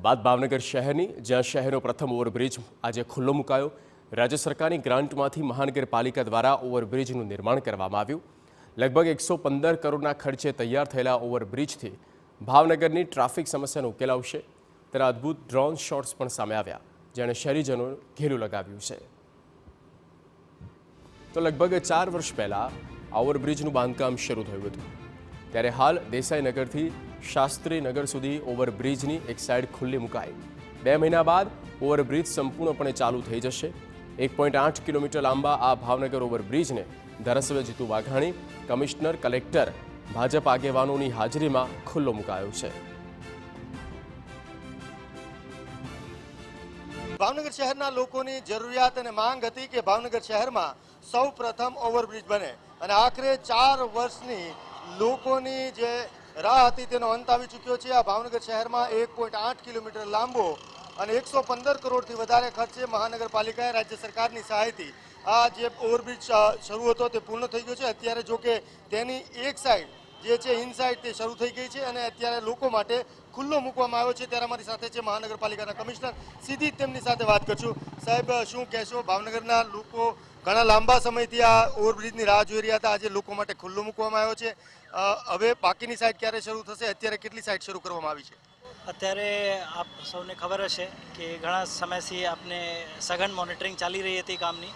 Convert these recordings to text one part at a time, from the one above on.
બાદ ભાવનગર શહેરની જ્યાં શહેરનો પ્રથમ ઓવરબ્રિજ આજે ખુલ્લો મુકાયો। રાજ્ય સરકારની ગ્રાન્ટમાંથી મહાનગરપાલિકા દ્વારા ઓવરબ્રિજનું નિર્માણ કરવામાં આવ્યું। લગભગ 115 કરોડના ખર્ચે તૈયાર થયેલા ઓવરબ્રિજથી ભાવનગરની ટ્રાફિક સમસ્યાનો ઉકેલ આવશે તેના અદ્ભુત ડ્રોન શોટ્સ પણ સામે આવ્યા, જેણે શહેરીજનો ઘેરું લગાવ્યું છે। તો લગભગ 4 વર્ષ પહેલા આ ઓવરબ્રિજનું બાંધકામ શરૂ થયું હતું, ત્યારે હાલ દેસાઈનગરથી શાસ્ત્રીનગર સુધી ઓવરબ્રિજની એક સાઈડ ખુલ્લી મુકાઈ। 2 મહિના બાદ ઓવરબ્રિજ સંપૂર્ણપણે ચાલુ થઈ જશે। 1.8 કિલોમીટર લાંબા આ ભાવનગર ઓવરબ્રિજને ધારાસભ્ય જીતુ વાઘાણી, કમિશનર, કલેક્ટર, ભાજપ આગેવાનોની હાજરીમાં ખુલ્લો મુકાયો છે। ભાવનગર શહેરના લોકોની જરૂરિયાત અને માંગ હતી કે ભાવનગર શહેરમાં સૌ પ્રથમ ઓવરબ્રિજ બને અને આખરે 4 વર્ષની લોકોની જે રાહ હતી તેનો અંત આવી ચૂક્યો છે। આ ભાવનગર શહેરમાં 1.8 કિલોમીટર લાંબો અને 115 કરોડથી વધારે ખર્ચે મહાનગરપાલિકાએ રાજ્ય સરકારની સહાયથી આ જે ઓવરબ્રિજ શરૂ હતો તે પૂર્ણ થઈ ગયો છે। અત્યારે જો કે તેની એક સાઈડ જે છે ઇનસાઇડ તે શરૂ થઈ ગઈ છે અને અત્યારે લોકો માટે ખુલ્લો મૂકવામાં આવ્યો છે। ત્યારે અમારી સાથે છે મહાનગરપાલિકાના કમિશનર, સીધી તેમની સાથે વાત કરશું। સાહેબ, શું કહેશો? ભાવનગરના લોકો ઘણા લાંબા સમયથી આ ઓવરબ્રિજની રાહ જોઈ રહ્યા હતા, આજે લોકો માટે ખુલ્લો મૂકવામાં આવ્યો છે। હવે બાકીની સાઈડ ક્યારે શરૂ થશે? અત્યારે કેટલી સાઈડ શરૂ કરવામાં આવી છે? અત્યારે આપ સૌને ખબર હશે કે ઘણા સમયથી આપને સઘન મોનિટરિંગ ચાલી રહી હતી કામની।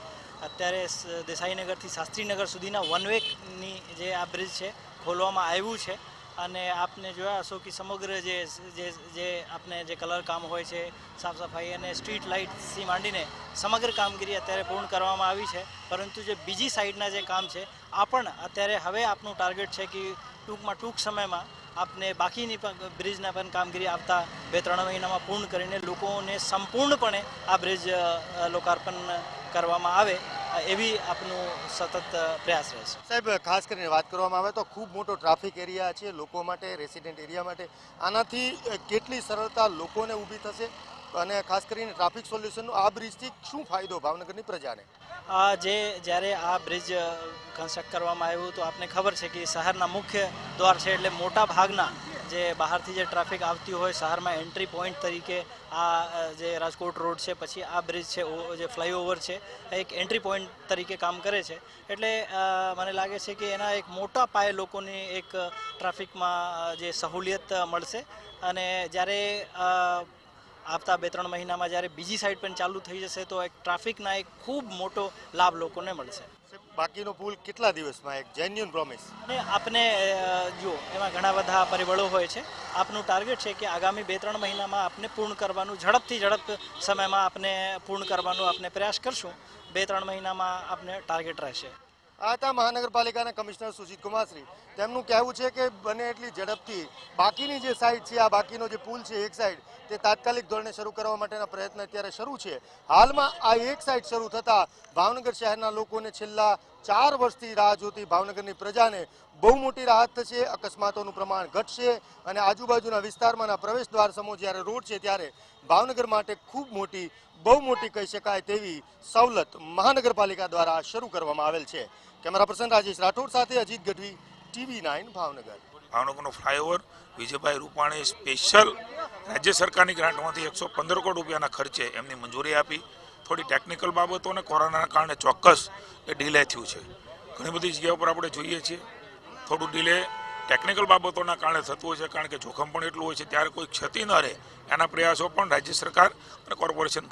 અત્યારે દેસાઈનગરથી શાસ્ત્રીનગર સુધીના વન વેની જે આ બ્રિજ છે ખોલવામાં આવ્યું છે અને આપને જોયા હશો કે સમગ્ર જે આપને જે કલર કામ હોય છે, સાફ સફાઈ અને સ્ટ્રીટ લાઇટથી માંડીને સમગ્ર કામગીરી અત્યારે પૂર્ણ કરવામાં આવી છે। પરંતુ જે બીજી સાઈડના જે કામ છે આ પણ અત્યારે હવે આપનું ટાર્ગેટ છે કે ટૂંક સમયમાં આપને બાકીની બ્રિજના પણ કામગીરી આવતા 2-3 મહિનામાં પૂર્ણ કરીને લોકોને સંપૂર્ણપણે આ બ્રિજ લોકાર્પણ કરવામાં આવે એવી આપનું સતત પ્રયાસ રહેશે। સાહેબ, ખાસ કરીને વાત કરવામાં આવે તો ખૂબ મોટો ટ્રાફિક એરિયા છે લોકો માટે, રેસિડેન્ટ એરિયા માટે। આનાથી કેટલી સરળતા લોકોને ઊભી થશે અને ખાસ કરીને ટ્રાફિક સોલ્યુશનનો આ બ્રિજથી શું ફાયદો ભાવનગરની પ્રજાને? જ્યારે આ બ્રિજ કન્સ્ટ્રક્ટ કરવામાં આવ્યું તો આપને ખબર છે કે શહેરના મુખ્ય દ્વાર છે, એટલે મોટા ભાગના જે બહારથી જે ટ્રાફિક આવતી હોય શહેરમાં એન્ટ્રી પોઈન્ટ તરીકે આ જે રાજકોટ રોડ છે, પછી આ બ્રિજ છે, જે ફ્લાયઓવર છે, એક એન્ટ્રી પોઈન્ટ તરીકે કામ કરે છે। એટલે મને લાગે છે કે એના એક મોટા પાયે લોકોની એક ટ્રાફિકમાં જે સહુલિયત મળશે અને જ્યારે આવતા 2-3 મહિનામાં જ્યારે બીજી સાઈડ પણ ચાલુ થઈ જશે તો એક ટ્રાફિકના એક ખૂબ મોટો લાભ લોકોને મળશે। બાકીનો પુલ કેટલા દિવસમાં? એક જેન્યુઅન પ્રોમિસ અને આપને જો એમાં ઘણા બધા પરિબળો હોય છે। આપનું ટાર્ગેટ છે કે આગામી 2-3 મહિનામાં આપને પૂર્ણ કરવાનું, ઝડપ સમયમાં આપને પૂર્ણ કરવાનું આપને પ્રયાસ કરશું। 2-3 મહિનામાં આપને ટાર્ગેટ રહેશે। આ હતા મહાનગરપાલિકાના કમિશનર સુજીત કુમારશ્રી। તેમનું કહેવું છે કે બને એટલી ઝડપથી બાકીની જે સાઈડ છે, આ બાકીનો જે પુલ છે એક સાઈડ, તે તાત્કાલિક ધોરણે શરૂ કરવા માટેના પ્રયત્ન અત્યારે શરૂ છે। હાલમાં આ એક સાઈડ શરૂ થતાં ભાવનગર શહેરના લોકોને છેલ્લા 4 વર્ષથી રાહ જોતી ભાવનગરની પ્રજાને બહુ મોટી રાહત થશે। અકસ્માતોનું પ્રમાણ ઘટશે અને આજુબાજુના વિસ્તારમાં પ્રવેશ દ્વાર સમો જ્યારે રોડ છે ત્યારે ભાવનગર માટે ખૂબ મોટી, બહુ મોટી કહી શકાય તેવી સવલત મહાનગરપાલિકા દ્વારા શરૂ કરવામાં આવેલ છે। કેમેરા પર્સન રાજેશ રાઠોડ સાથે અજીત ગઢવી, TV9 ભાવનગર। ભાવનગરનો ફ્લાયઓવર વિજયભાઈ રૂપાણી સ્પેશિયલ રાજ્ય સરકારની ગ્રાન્ટમાંથી 115 કરોડ રૂપિયાના ખર્ચે એમની મંજૂરી આપી। થોડી ટેકનિકલ બાબતો અને કોરોનાના કારણે ચોક્કસ એ ડિલે થયું છે। ઘણી બધી જગ્યાઓ પર આપણે જોઈએ છીએ થોડું ડિલે ટેકનિકલ બાબતોના કારણે થતું હોય છે, કારણ કે જોખમ પણ એટલું હોય છે। ત્યારે કોઈ ક્ષતિ ન રહે એના પ્રયાસો પણ રાજ્ય સરકાર અને કોર્પોરેશન